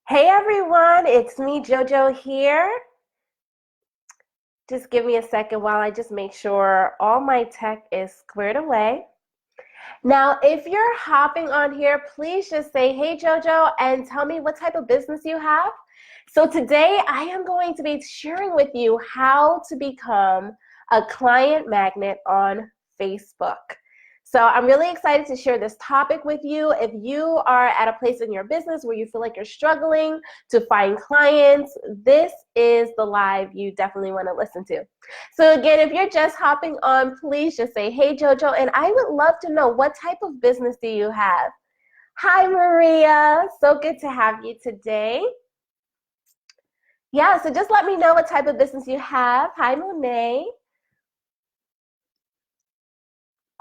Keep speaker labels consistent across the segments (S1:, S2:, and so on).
S1: Hey everyone, it's me, JoJo here. Just give me a second while I just make sure all my tech is squared away. Now, if you're hopping on here, please just say, hey JoJo, and tell me what type of business you have. So today I am going to be sharing with you how to become a client magnet on Facebook. So I'm really excited to share this topic with you. If you are at a place in your business where you feel like you're struggling to find clients, this is the live you definitely want to listen to. So again, if you're just hopping on, please just say, hey JoJo, and I would love to know, what type of business do you have? Hi Maria, so good to have you today. Yeah, so just let me know what type of business you have. Hi Monet.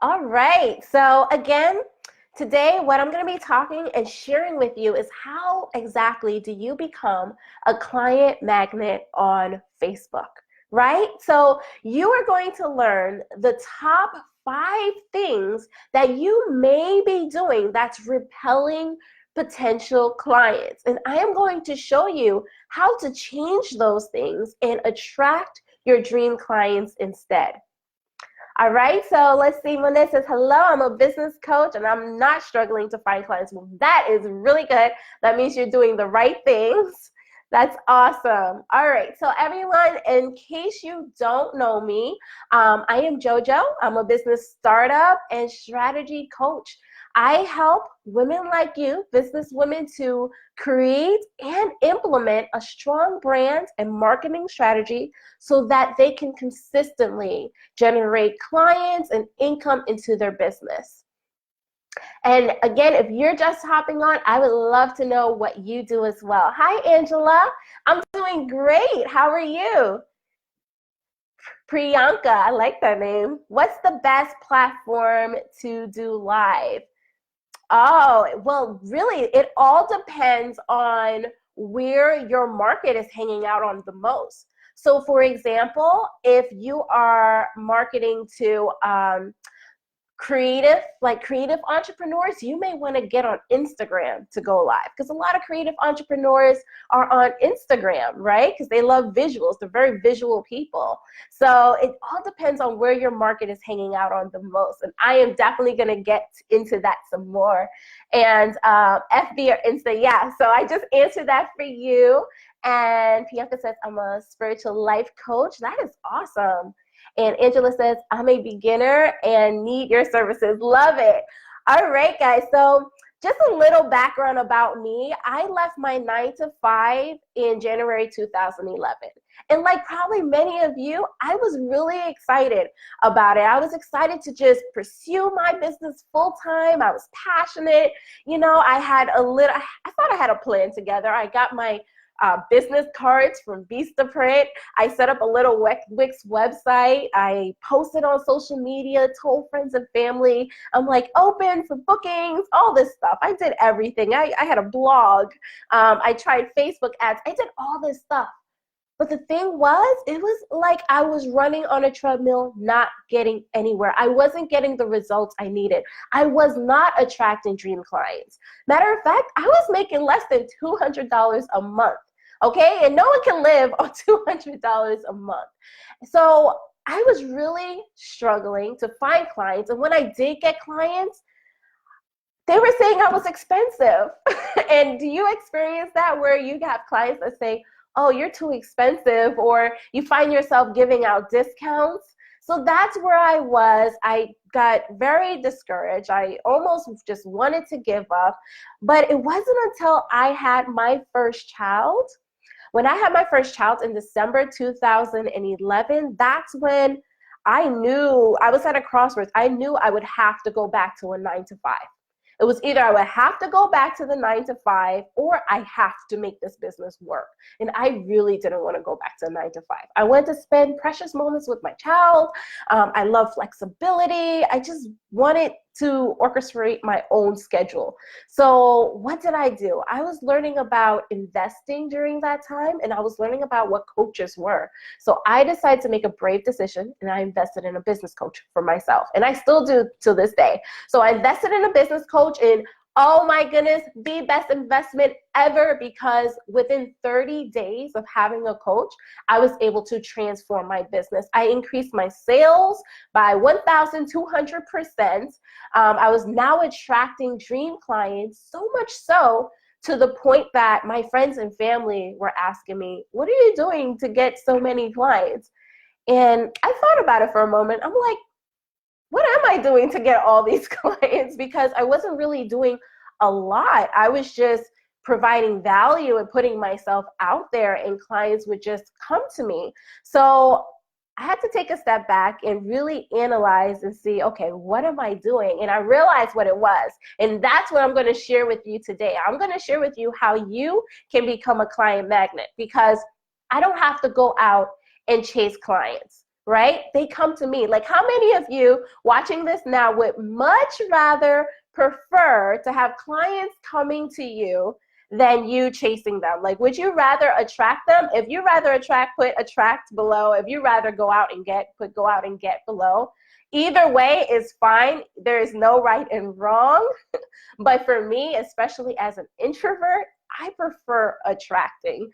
S1: All right, so again, today what I'm going to be talking and sharing with you is how exactly do you become a client magnet on Facebook, right? So you are going to learn the top 5 things that you may be doing that's repelling potential clients. And I am going to show you how to change those things and attract your dream clients instead. All right, so let's see. Monet says, hello, I'm a business coach and I'm not struggling to find clients. Well, that is really good. That means you're doing the right things. That's awesome. All right, so everyone, in case you don't know me, I am JoJo. I'm a business startup and strategy coach. I help women like you, business women, to create and implement a strong brand and marketing strategy so that they can consistently generate clients and income into their business. And again, if you're just hopping on, I would love to know what you do as well. Hi, Angela. I'm doing great. How are you? Priyanka, I like that name. What's the best platform to do live? Oh, well, really, it all depends on where your market is hanging out on the most. So, for example, if you are marketing to creative entrepreneurs, you may want to get on Instagram to go live, because a lot of creative entrepreneurs are on Instagram, right? Because they love visuals. They're very visual people. So it all depends on where your market is hanging out on the most. And I am definitely going to get into that some more. And FB or Insta, yeah. So I just answered that for you. And Bianca says, I'm a spiritual life coach. That is awesome. And Angela says, I'm a beginner and need your services. Love it. All right, guys. So just a little background about me. I left my 9 to 5 in January 2011. And like probably many of you, I was really excited about it. I was excited to just pursue my business full time. I was passionate. You know, I thought I had a plan together. I got my business cards from Vistaprint. I set up a little Wix website. I posted on social media, told friends and family. I'm like, open for bookings, all this stuff. I did everything. I had a blog. I tried Facebook ads. I did all this stuff. But the thing was, it was like I was running on a treadmill, not getting anywhere. I wasn't getting the results I needed. I was not attracting dream clients. Matter of fact, I was making less than $200 a month, okay? And no one can live on $200 a month. So I was really struggling to find clients. And when I did get clients, they were saying I was expensive. And do you experience that, where you have clients that say, oh, you're too expensive, or you find yourself giving out discounts? So that's where I was. I got very discouraged. I almost just wanted to give up. But it wasn't until I had my first child. When I had my first child in December 2011, that's when I knew I was at a crossroads. I knew I would have to go back to a 9 to 5. It was either I would have to go back to the 9 to 5, or I have to make this business work. And I really didn't want to go back to 9 to 5. I wanted to spend precious moments with my child. I love flexibility. I just wanted to orchestrate my own schedule. So what did I do? I was learning about investing during that time, and I was learning about what coaches were. So I decided to make a brave decision, and I invested in a business coach for myself. And I still do to this day. So I invested in a business coach, and Oh my goodness, the best investment ever, because within 30 days of having a coach, I was able to transform my business. I increased my sales by 1,200%. I was now attracting dream clients, so much so to the point that my friends and family were asking me, what are you doing to get so many clients? And I thought about it for a moment. I'm like, what am I doing to get all these clients? Because I wasn't really doing a lot. I was just providing value and putting myself out there, and clients would just come to me. So I had to take a step back and really analyze and see, okay, what am I doing? And I realized what it was. And that's what I'm going to share with you today. I'm going to share with you how you can become a client magnet, because I don't have to go out and chase clients. Right? They come to me. Like, how many of you watching this now would much rather prefer to have clients coming to you than you chasing them? Like, would you rather attract them? If you rather attract, put attract below. If you rather go out and get, put go out and get below. Either way is fine. There is no right and wrong. But for me, especially as an introvert, I prefer attracting,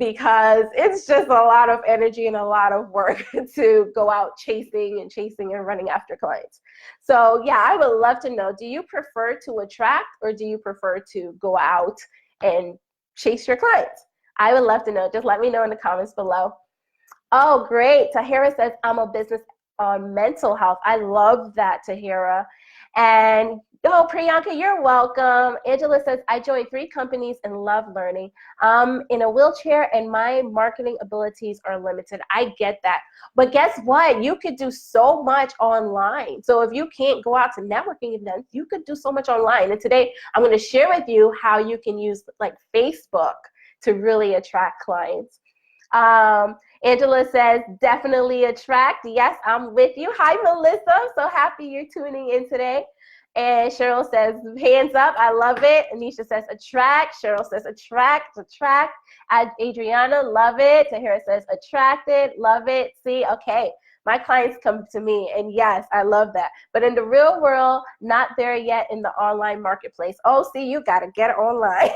S1: because it's just a lot of energy and a lot of work to go out chasing and running after clients. So yeah, I would love to know, do you prefer to attract, or do you prefer to go out and chase your clients? I would love to know. Just let me know in the comments below. Oh, great. Tahira says, I'm a business on mental health. I love that, Tahira. And oh, Priyanka, you're welcome. Angela says, I joined 3 companies and love learning. I'm in a wheelchair and my marketing abilities are limited. I get that. But guess what? You could do so much online. So if you can't go out to networking events, you could do so much online. And today I'm going to share with you how you can use like Facebook to really attract clients. Angela says, definitely attract. Yes, I'm with you. Hi, Melissa. I'm so happy you're tuning in today. And Cheryl says, hands up. I love it. Anisha says, attract. Cheryl says, attract. Adriana, love it. Tahira says, attracted. Love it. See, okay. My clients come to me, and yes, I love that. But in the real world, not there yet in the online marketplace. Oh, see, you got to get online.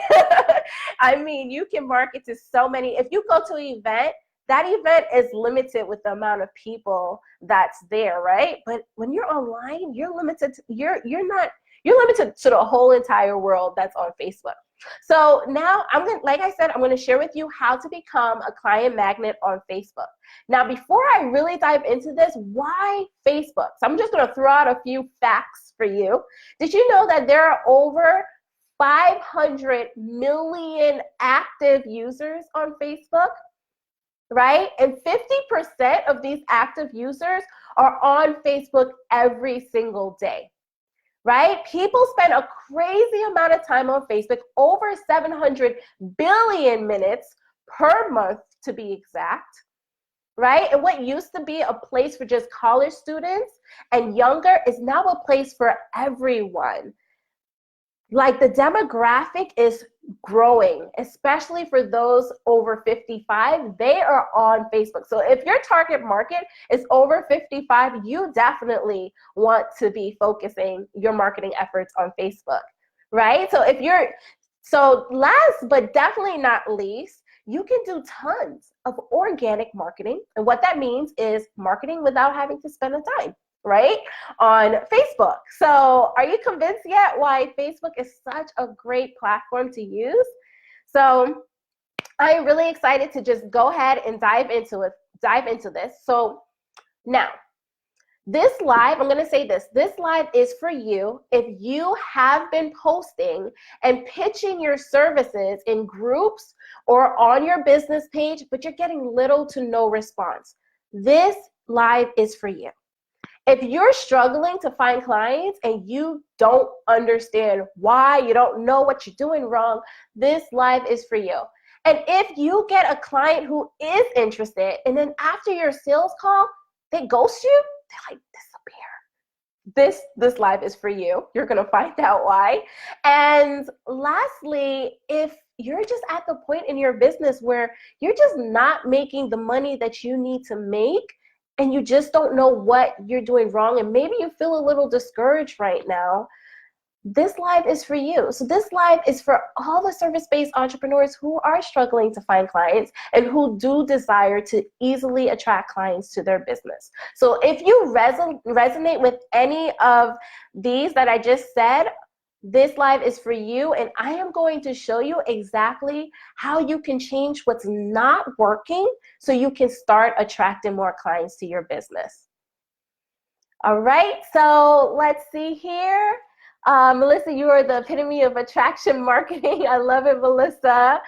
S1: I mean, you can market to so many. If you go to an event, that event is limited with the amount of people that's there, right? But when you're online, you're limited. You're limited to the whole entire world that's on Facebook. So now like I said, I'm going to share with you how to become a client magnet on Facebook. Now, before I really dive into this, why Facebook? So I'm just going to throw out a few facts for you. Did you know that there are over 500 million active users on Facebook? Right? And 50% of these active users are on Facebook every single day. Right? People spend a crazy amount of time on Facebook, over 700 billion minutes per month to be exact. Right? And what used to be a place for just college students and younger is now a place for everyone. Like, the demographic is growing, especially for those over 55. They are on Facebook. So if your target market is over 55, you definitely want to be focusing your marketing efforts on Facebook, right? So last but definitely not least, you can do tons of organic marketing. And what that means is marketing without having to spend a dime, right, on Facebook. So are you convinced yet why Facebook is such a great platform to use? So I'm really excited to just go ahead and dive into this. So now, this live, I'm going to say this live is for you if you have been posting and pitching your services in groups or on your business page, but you're getting little to no response. This live is for you. If you're struggling to find clients and you don't understand why, you don't know what you're doing wrong, this live is for you. And if you get a client who is interested and then after your sales call, they ghost you, they like disappear. This live is for you. You're going to find out why. And lastly, if you're just at the point in your business where you're just not making the money that you need to make, and you just don't know what you're doing wrong, and maybe you feel a little discouraged right now, this live is for you. So this live is for all the service-based entrepreneurs who are struggling to find clients and who do desire to easily attract clients to their business. So if you resonate with any of these that I just said, this live is for you, and I am going to show you exactly how you can change what's not working so you can start attracting more clients to your business. All right, so let's see here. Melissa, you are the epitome of attraction marketing. I love it, Melissa.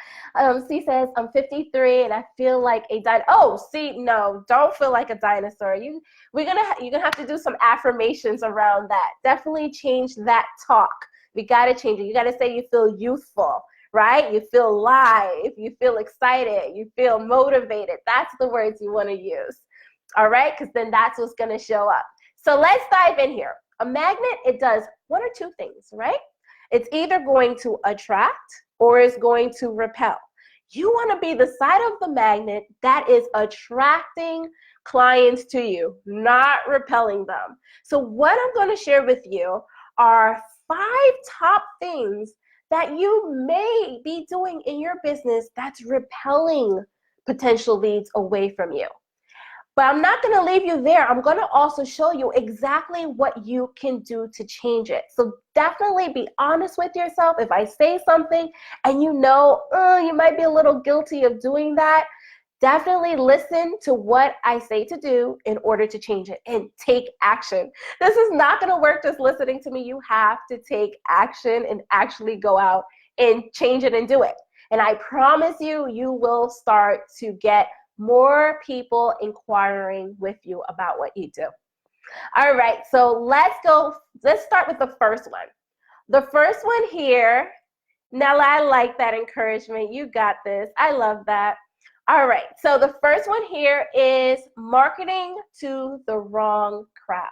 S1: C says, I'm 53 and I feel like a dinosaur. Oh, see, no, don't feel like a dinosaur. You're gonna have to do some affirmations around that. Definitely change that talk. We gotta change it. You gotta say you feel youthful, right? You feel alive, you feel excited, you feel motivated. That's the words you wanna use, all right? Because then that's what's gonna show up. So let's dive in here. A magnet, it does one or two things, right? It's either going to attract or it's going to repel. You want to be the side of the magnet that is attracting clients to you, not repelling them. So what I'm going to share with you are 5 top things that you may be doing in your business that's repelling potential leads away from you. But I'm not going to leave you there. I'm going to also show you exactly what you can do to change it. So definitely be honest with yourself. If I say something and you know, you might be a little guilty of doing that, definitely listen to what I say to do in order to change it and take action. This is not going to work just listening to me. You have to take action and actually go out and change it and do it. And I promise you, you will start to get more people inquiring with you about what you do. All right, so let's start with the first one. The first one here, Nella, I like that encouragement. You got this. I love that. All right, so the first one here is marketing to the wrong crowd.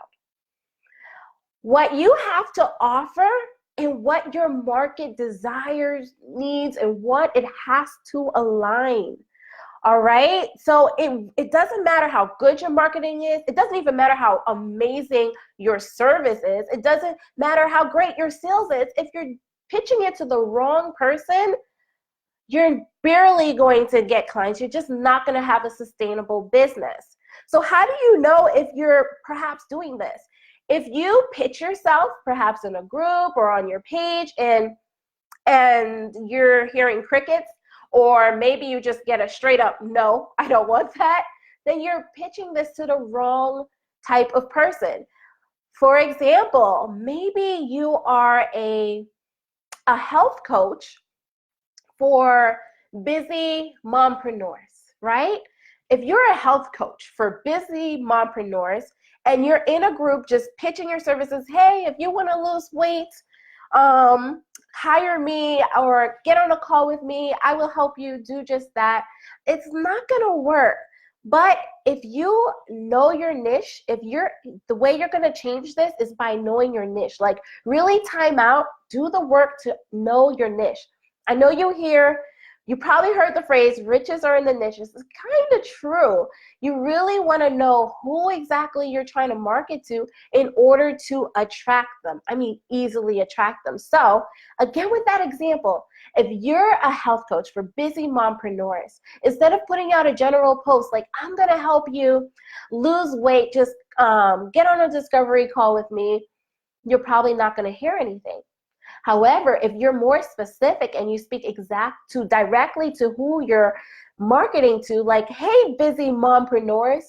S1: What you have to offer and what your market desires, needs, and what it has to align. All right, so it doesn't matter how good your marketing is. It doesn't even matter how amazing your service is. It doesn't matter how great your sales is. If you're pitching it to the wrong person, you're barely going to get clients. You're just not going to have a sustainable business. So how do you know if you're perhaps doing this? If you pitch yourself perhaps in a group or on your page and you're hearing crickets, or maybe you just get a straight up, no, I don't want that, then you're pitching this to the wrong type of person. For example, maybe you are a health coach for busy mompreneurs, right? If you're a health coach for busy mompreneurs and you're in a group just pitching your services, hey, if you want to lose weight, hire me or get on a call with me. I will help you do just that. It's not going to work. But if you know your niche, the way you're going to change this is by knowing your niche. Like really time out, do the work to know your niche. I know you probably heard the phrase, riches are in the niches. It's kind of true. You really want to know who exactly you're trying to market to in order to attract them. I mean, easily attract them. So again, with that example, if you're a health coach for busy mompreneurs, instead of putting out a general post like, I'm going to help you lose weight, just get on a discovery call with me, you're probably not going to hear anything. However, if you're more specific and you speak directly to who you're marketing to, like, hey, busy mompreneurs,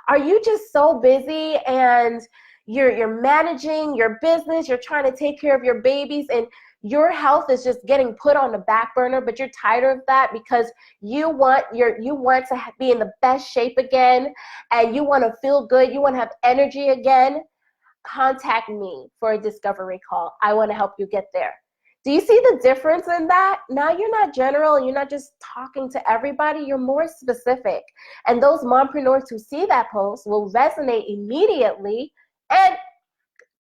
S1: are you just so busy and you're managing your business, you're trying to take care of your babies, and your health is just getting put on the back burner, but you're tired of that because you want to be in the best shape again, and you want to feel good, you want to have energy again? Contact me for a discovery call. I want to help you get there. Do you see the difference in that? Now you're not general and you're not just talking to everybody, you're more specific. And those mompreneurs who see that post will resonate immediately and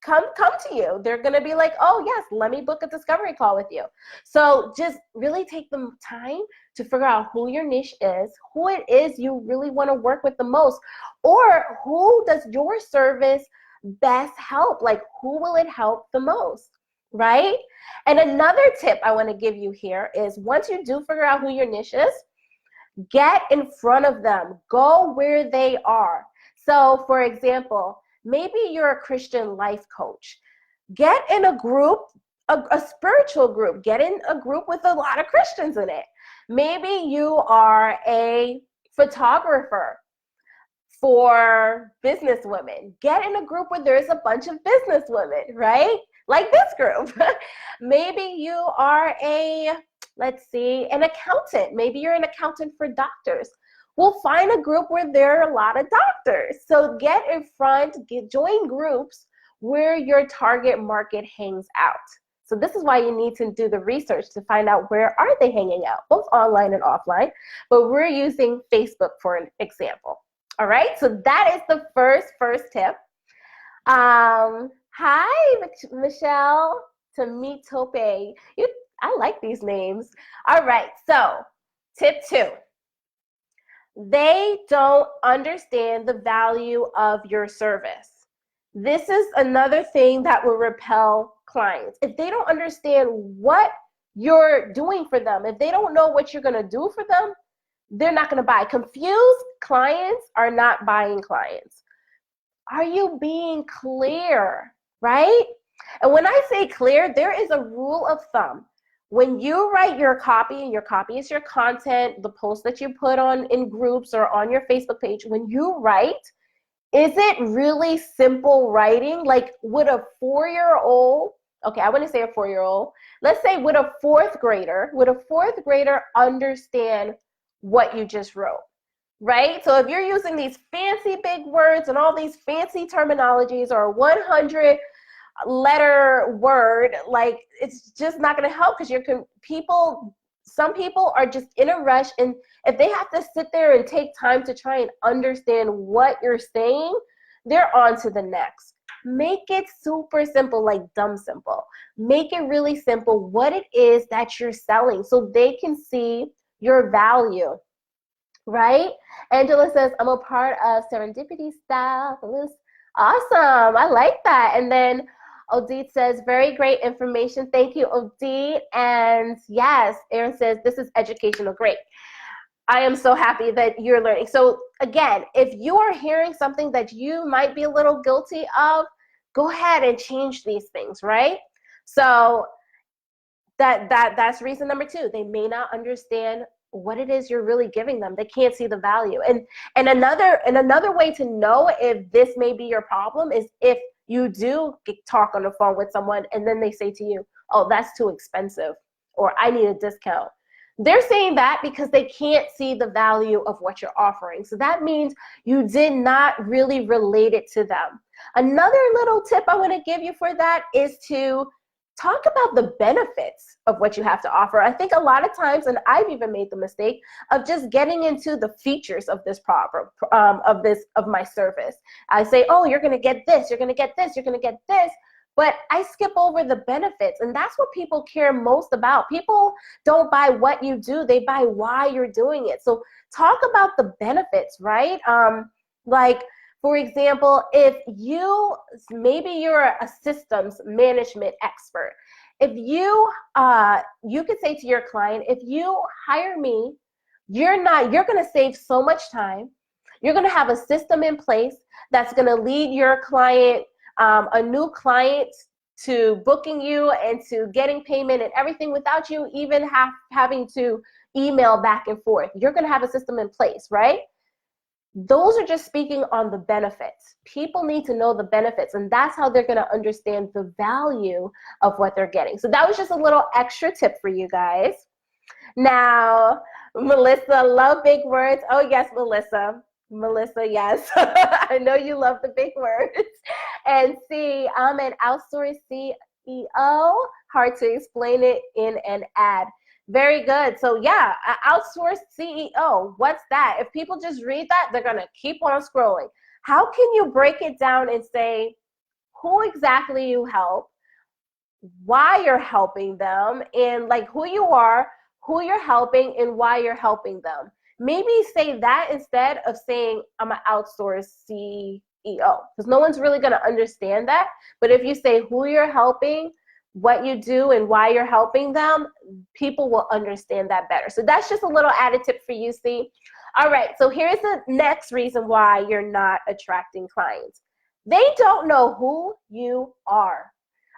S1: come to you. They're going to be like, oh yes, let me book a discovery call with you. So just really take the time to figure out who your niche is, who it is you really want to work with the most, or who does your service best help? Like, who will it help the most? right? And another tip I want to give you here is once you do figure out who your niche is, get in front of them. Go where they are. So, for example, maybe you're a Christian life coach. Get in a group, a spiritual group. Get in a group with a lot of Christians in it. Maybe you are a photographer for business women. Get in a group where there's a bunch of business women, right? Like this group. Maybe you are an accountant. Maybe you're an accountant for doctors. We'll find a group where there are a lot of doctors. So get in front, join groups where your target market hangs out. So this is why you need to do the research to find out where are they hanging out, both online and offline. But we're using Facebook for an example. All right, so that is the first tip. Hi, Michelle Tomitope. I like these names. All right, so tip 2. They don't understand the value of your service. This is another thing that will repel clients. If they don't understand what you're doing for them, if they don't know what you're going to do for them, they're not going to buy. Confused clients are not buying clients. Are you being clear, right? And when I say clear, there is a rule of thumb. When you write your copy, and your copy is your content, the post that you put on in groups or on your Facebook page, when you write, is it really simple writing? Like would a 4-year-old, okay, I wouldn't say a 4-year-old, let's say would a 4th grader understand what you just wrote, right? So if you're using these fancy big words and all these fancy terminologies or a 100-letter word, like it's just not going to help because some people are just in a rush, and if they have to sit there and take time to try and understand what you're saying, they're on to the next. Make it super simple, like dumb simple. Make it really simple what it is that you're selling so they can see your value, right? Angela says, I'm a part of Serendipity Style. Awesome. I like that. And then Odette says, very great information. Thank you, Odette. And yes, Erin says, this is educational. Great. I am so happy that you're learning. So again, if you are hearing something that you might be a little guilty of, go ahead and change these things, right? So that's reason number 2. They may not understand what it is you're really giving them. They can't see the value. And another way to know if this may be your problem is if you do talk on the phone with someone and then they say to you, oh, that's too expensive, or I need a discount. They're saying that because they can't see the value of what you're offering. So that means you did not really relate it to them. Another little tip I want to give you for that is to talk about the benefits of what you have to offer. I think a lot of times, and I've even made the mistake of just getting into the features of this of my service. I say, oh, you're going to get this, you're going to get this, you're going to get this. But I skip over the benefits, and that's what people care most about. People don't buy what you do, they buy why you're doing it. So talk about the benefits, right? Like, for example, if maybe you're a systems management expert. If you could say to your client, if you hire me, you're going to save so much time. You're going to have a system in place that's going to lead your client, a new client, to booking you and to getting payment and everything without you even having to email back and forth. You're going to have a system in place, right? Those are just speaking on the benefits. People need to know the benefits, and that's how they're going to understand the value of what they're getting. So that was just a little extra tip for you guys. Now, Melissa, love big words. Oh, yes, Melissa. Melissa, yes. I know you love the big words. And see, I'm an outsourced CEO. Hard to explain it in an ad. Very good. So yeah, outsourced CEO. What's that? If people just read that, they're going to keep on scrolling. How can you break it down and say who exactly you help, why you're helping them, and like who you are, who you're helping, and why you're helping them? Maybe say that instead of saying I'm an outsourced CEO, because no one's really going to understand that. But if you say who you're helping, what you do and why you're helping them, people will understand that better. So that's just a little added tip for you, see? All right, so here's the next reason why you're not attracting clients. They don't know who you are.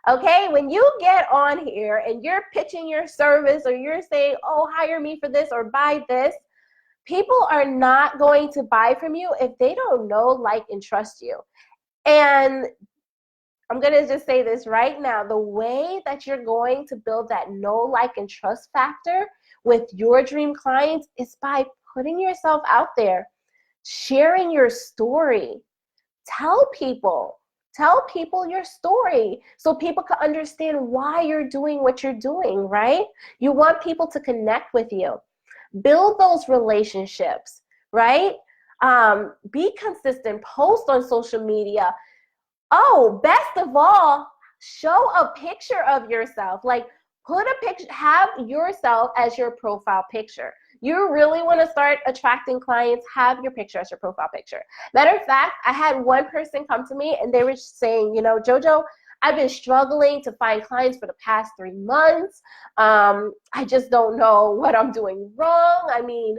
S1: Okay, when you get on here and you're pitching your service or you're saying, oh, hire me for this or buy this, people are not going to buy from you if they don't know, like, and trust you. And I'm going to just say this right now. The way that you're going to build that know, like, and trust factor with your dream clients is by putting yourself out there, sharing your story. Tell people your story so people can understand why you're doing what you're doing, right? You want people to connect with you. Build those relationships, right? Be consistent. Post on social media. Oh, best of all, show a picture of yourself. Like, put a picture, have yourself as your profile picture. You really want to start attracting clients, have your picture as your profile picture. Matter of fact, I had one person come to me and they were saying, you know, JoJo, I've been struggling to find clients for the past 3 months. I just don't know what I'm doing wrong. I mean,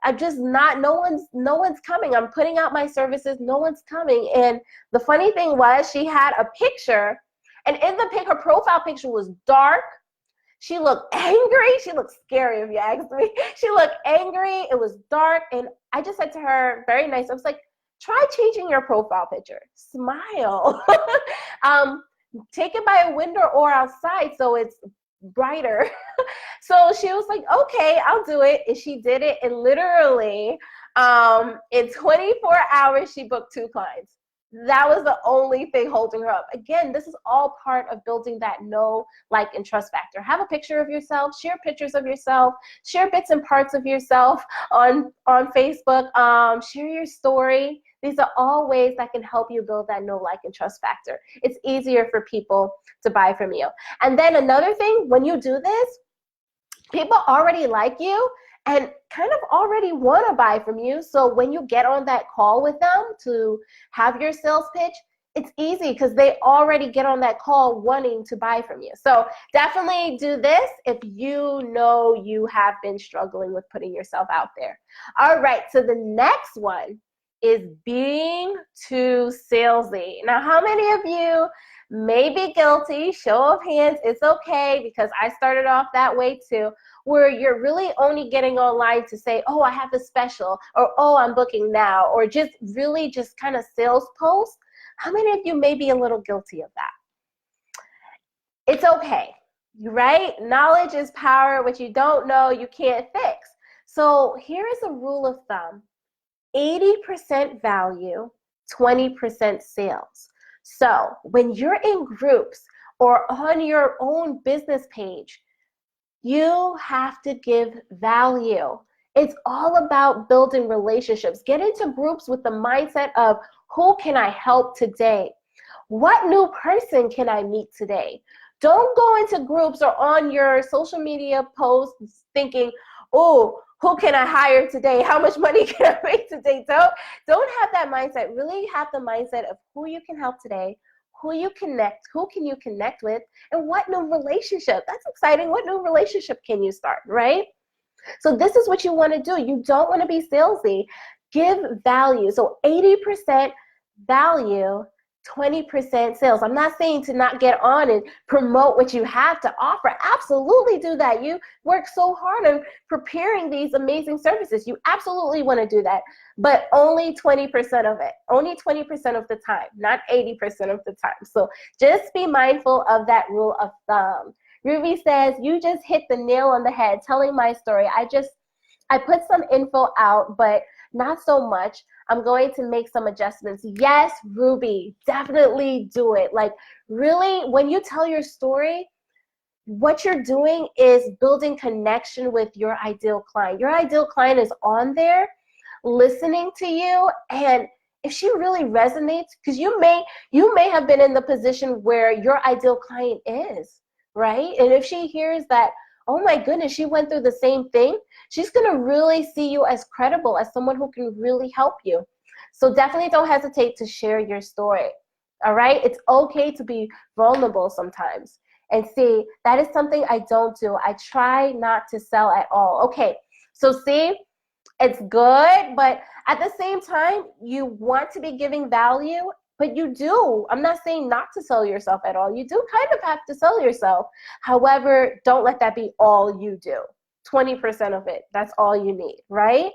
S1: I'm just not, no one's coming. I'm putting out my services, no one's coming. And the funny thing was, she had a picture, and in the pic, her profile picture was dark. She looked angry. She looked scary, if you ask me. She looked angry. It was dark. And I just said to her, very nice, I was like, try changing your profile picture. Smile. Take it by a window or outside so it's brighter. So she was like, okay, I'll do it. And she did it. And literally, in 24 hours, she booked 2 clients. That was the only thing holding her up. Again, this is all part of building that know, like, and trust factor. Have a picture of yourself, share pictures of yourself, share bits and parts of yourself on Facebook, share your story. These are all ways that can help you build that know, like, and trust factor. It's easier for people to buy from you. And then another thing, when you do this, people already like you and kind of already want to buy from you. So when you get on that call with them to have your sales pitch, it's easy because they already get on that call wanting to buy from you. So definitely do this if you know you have been struggling with putting yourself out there. All right, so the next one is being too salesy. Now, how many of you may be guilty? Show of hands, it's okay, because I started off that way too, where you're really only getting online to say, oh, I have a special, or oh, I'm booking now, or just really just kind of sales posts. How many of you may be a little guilty of that? It's okay, right? Knowledge is power. What you don't know, you can't fix. So here is a rule of thumb. 80% value, 20% sales. So when you're in groups or on your own business page, you have to give value. It's all about building relationships. Get into groups with the mindset of, who can I help today? What new person can I meet today? Don't go into groups or on your social media posts thinking, oh, who can I hire today? How much money can I make today? Don't have that mindset. Really have the mindset of who you can help today, who you connect, who can you connect with, and what new relationship. That's exciting. What new relationship can you start, right? So this is what you want to do. You don't want to be salesy. Give value. So 80% value, 20% sales. I'm not saying to not get on and promote what you have to offer. Absolutely do that. You work so hard on preparing these amazing services. You absolutely want to do that, but only 20% of it. Only 20% of the time, not 80% of the time. So just be mindful of that rule of thumb. Ruby says, you just hit the nail on the head telling my story. I put some info out, but not so much. I'm going to make some adjustments. Yes, Ruby, definitely do it. Like, really, when you tell your story, what you're doing is building connection with your ideal client. Your ideal client is on there listening to you, and if she really resonates, because you may have been in the position where your ideal client is, right? And if she hears that, oh my goodness, she went through the same thing, she's going to really see you as credible, as someone who can really help you. So definitely don't hesitate to share your story, all right? It's okay to be vulnerable sometimes. And see, that is something I don't do. I try not to sell at all. Okay, so see, it's good, but at the same time, you want to be giving value, but you do. I'm not saying not to sell yourself at all. You do kind of have to sell yourself. However, don't let that be all you do. 20% of it, that's all you need, right?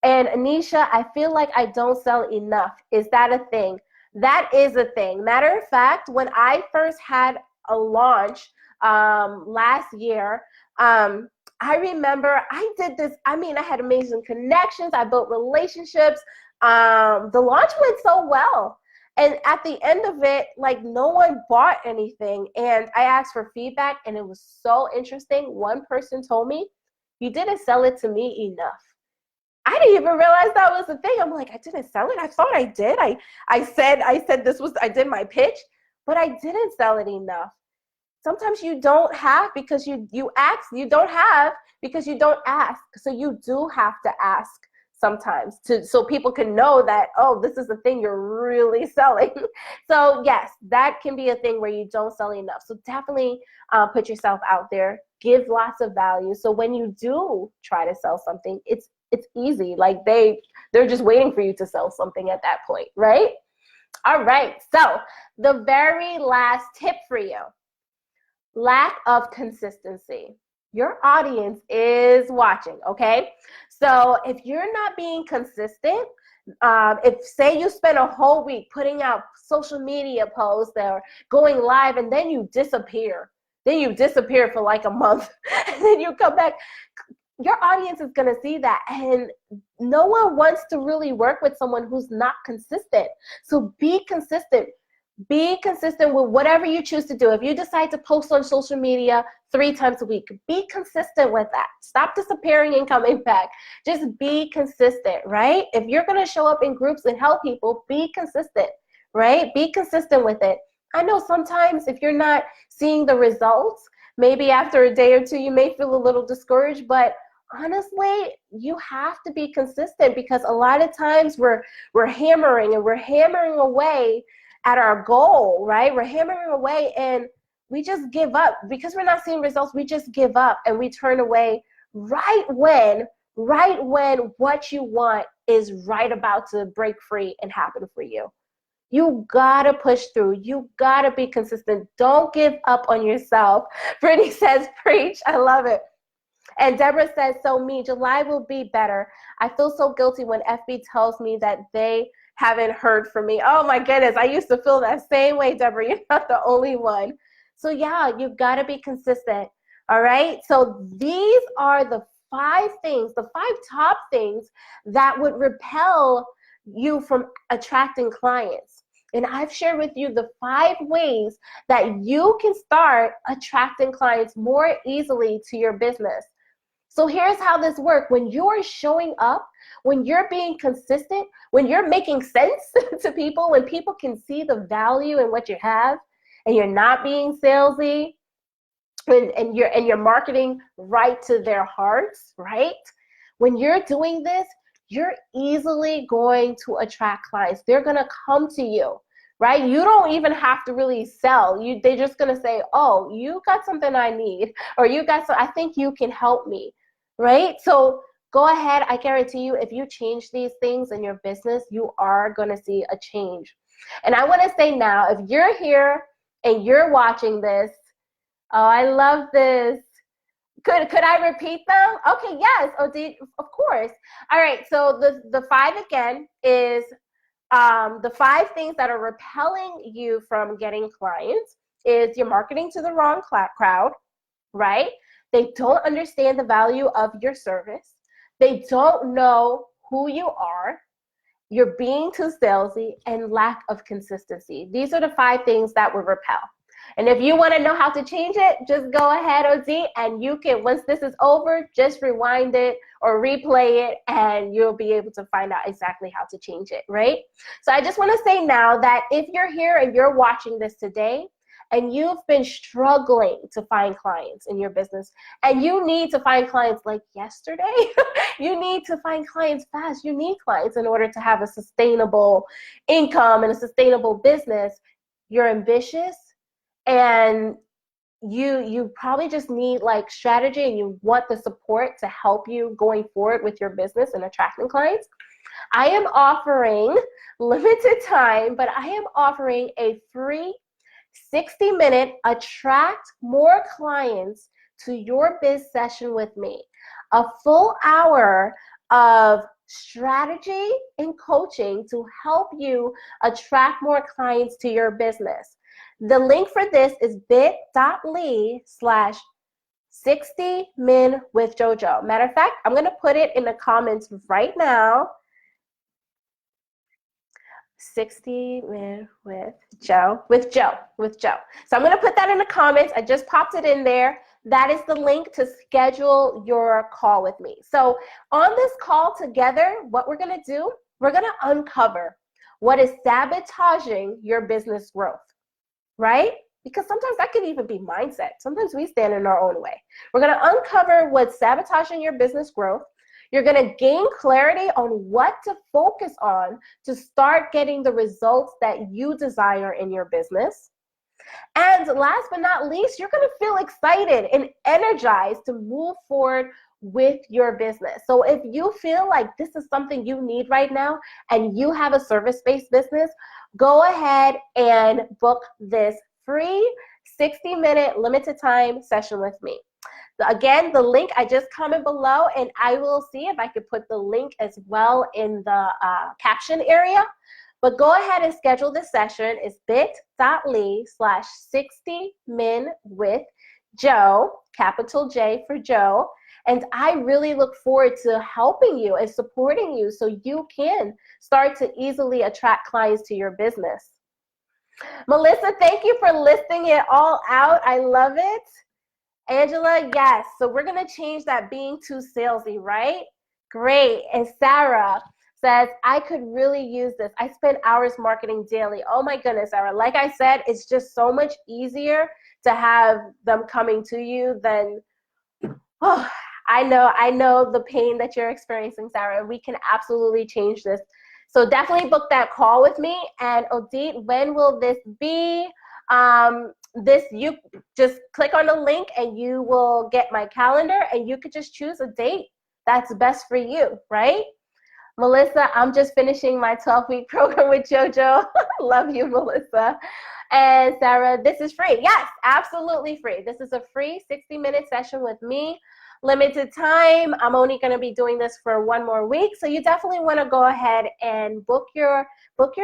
S1: And Anisha, I feel like I don't sell enough. Is that a thing? That is a thing. Matter of fact, when I first had a launch last year, I remember I did this. I mean, I had amazing connections. I built relationships. The launch went so well. And at the end of it, like, no one bought anything. And I asked for feedback, and it was so interesting. One person told me, you didn't sell it to me enough. I didn't even realize that was the thing. I'm like, I didn't sell it. I thought I did. I said this was, I did my pitch, but I didn't sell it enough. Sometimes you don't have because you ask. You don't have because you don't ask. So you do have to ask sometimes so people can know that, oh, this is the thing you're really selling. So yes, that can be a thing where you don't sell enough. So definitely put yourself out there. Give lots of value. So when you do try to sell something, it's easy. Like they're just waiting for you to sell something at that point, right? All right. So the very last tip for you, lack of consistency. Your audience is watching, okay? So if you're not being consistent, if say you spend a whole week putting out social media posts or going live and then you disappear for like a month and then you come back, your audience is going to see that, and no one wants to really work with someone who's not consistent. So be consistent. Be consistent with whatever you choose to do. If you decide to post on social media 3 times a week, be consistent with that. Stop disappearing and coming back. Just be consistent, right? If you're going to show up in groups and help people, be consistent, right? Be consistent with it. I know sometimes if you're not seeing the results, maybe after a day or two, you may feel a little discouraged, but honestly, you have to be consistent because a lot of times we're hammering away at our goal, right? We're hammering away and we just give up because we're not seeing results. We just give up and we turn away right when what you want is right about to break free and happen for you. You gotta push through. You gotta be consistent. Don't give up on yourself. Brittany says, preach. I love it. And Deborah says, so me, July will be better. I feel so guilty when FB tells me that they haven't heard from me. Oh my goodness, I used to feel that same way, Deborah. You're not the only one. So yeah, you've got to be consistent. All right. So these are the 5 things, the 5 top things that would repel you from attracting clients. And I've shared with you the 5 ways that you can start attracting clients more easily to your business. So here's how this works. When you're showing up, when you're being consistent, when you're making sense to people, when people can see the value in what you have, and you're not being salesy, and you're marketing right to their hearts, right? When you're doing this, you're easily going to attract clients. They're gonna come to you, right? You don't even have to really sell. They're just gonna say, oh, you got something I need, or I think you can help me. Right? So go ahead. I guarantee you, if you change these things in your business, you are going to see a change. And I want to say now, if you're here and you're watching this, oh, I love this. Could I repeat them? Okay, yes. Oh, of course. All right. So the 5 again is the 5 things that are repelling you from getting clients is you're marketing to the wrong crowd, right? They don't understand the value of your service. They don't know who you are. You're being too salesy, and lack of consistency. These are the 5 things that will repel. And if you want to know how to change it, just go ahead, OZ, and you can, once this is over, just rewind it or replay it, and you'll be able to find out exactly how to change it, right? So I just want to say now that if you're here and you're watching this today, and you've been struggling to find clients in your business, and you need to find clients like yesterday, you need to find clients fast. You need clients in order to have a sustainable income and a sustainable business. You're ambitious and you probably just need like strategy and you want the support to help you going forward with your business and attracting clients, I am offering limited time, but I am offering a free 60-minute attract more clients to your biz session with me. A full hour of strategy and coaching to help you attract more clients to your business. The link for this is bit.ly/60min with JoJo. Matter of fact, I'm going to put it in the comments right now. 60 min with Joe. So I'm going to put that in the comments. I just popped it in there. That is the link to schedule your call with me. So on this call together, what we're going to do, we're going to uncover what is sabotaging your business growth, right? Because sometimes that can even be mindset. Sometimes we stand in our own way. We're going to uncover what's sabotaging your business growth. You're going to gain clarity on what to focus on to start getting the results that you desire in your business. And last but not least, you're going to feel excited and energized to move forward with your business. So if you feel like this is something you need right now and you have a service-based business, go ahead and book this free 60-minute limited time session with me. Again, the link I just comment below, and I will see if I could put the link as well in the caption area. But go ahead and schedule this session. It's bit.ly/60min with Joe, capital J for Joe. And I really look forward to helping you and supporting you so you can start to easily attract clients to your business. Melissa, thank you for listing it all out. I love it. Angela, yes. So we're going to change that being too salesy, right? Great. And Sarah says, I could really use this. I spend hours marketing daily. Oh my goodness, Sarah. Like I said, it's just so much easier to have them coming to you than, oh, I know the pain that you're experiencing, Sarah. We can absolutely change this. So definitely book that call with me. And Odette, when will this be? You just click on the link and you will get my calendar and you could just choose a date that's best for you, right? Melissa, I'm just finishing my 12-week program with JoJo. Love you, Melissa. And Sarah, this is free. Yes, absolutely free. This is a free 60-minute session with me. Limited time. I'm only going to be doing this for 1 more week. So you definitely want to go ahead and book your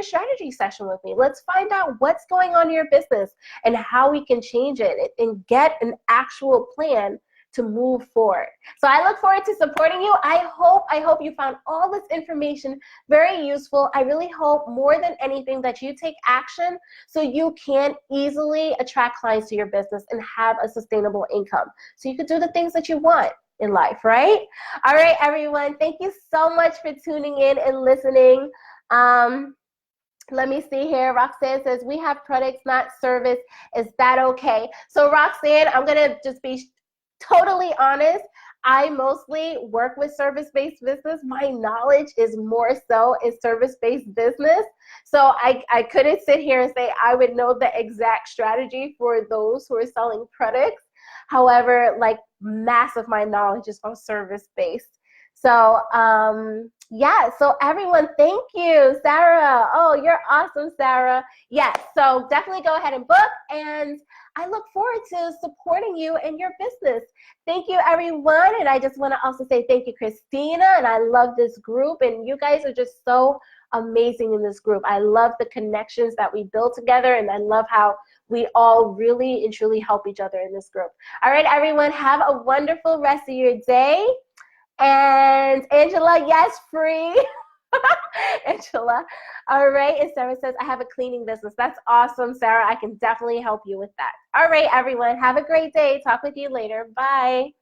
S1: strategy session with me. Let's find out what's going on in your business and how we can change it and get an actual plan to move forward. So I look forward to supporting you. I hope you found all this information very useful. I really hope more than anything that you take action so you can easily attract clients to your business and have a sustainable income. So you can do the things that you want in life, right? All right, everyone. Thank you so much for tuning in and listening. Let me see here. Roxanne says, we have products, not service. Is that okay? So Roxanne, I'm going to just be totally honest. I mostly work with service-based business. My knowledge is more so in service-based business. So I couldn't sit here and say I would know the exact strategy for those who are selling products. However, like mass of my knowledge is on service-based. So yeah, so everyone, thank you. Sarah, oh, you're awesome, Sarah. Yes, so definitely go ahead and book, and I look forward to supporting you and your business. Thank you, everyone, and I just want to also say thank you, Christina, and I love this group, and you guys are just so amazing in this group. I love the connections that we build together, and I love how we all really and truly help each other in this group. All right, everyone, have a wonderful rest of your day. And Angela, yes, free. Angela. All right. And Sarah says, I have a cleaning business. That's awesome, Sarah. I can definitely help you with that. All right, everyone. Have a great day. Talk with you later. Bye.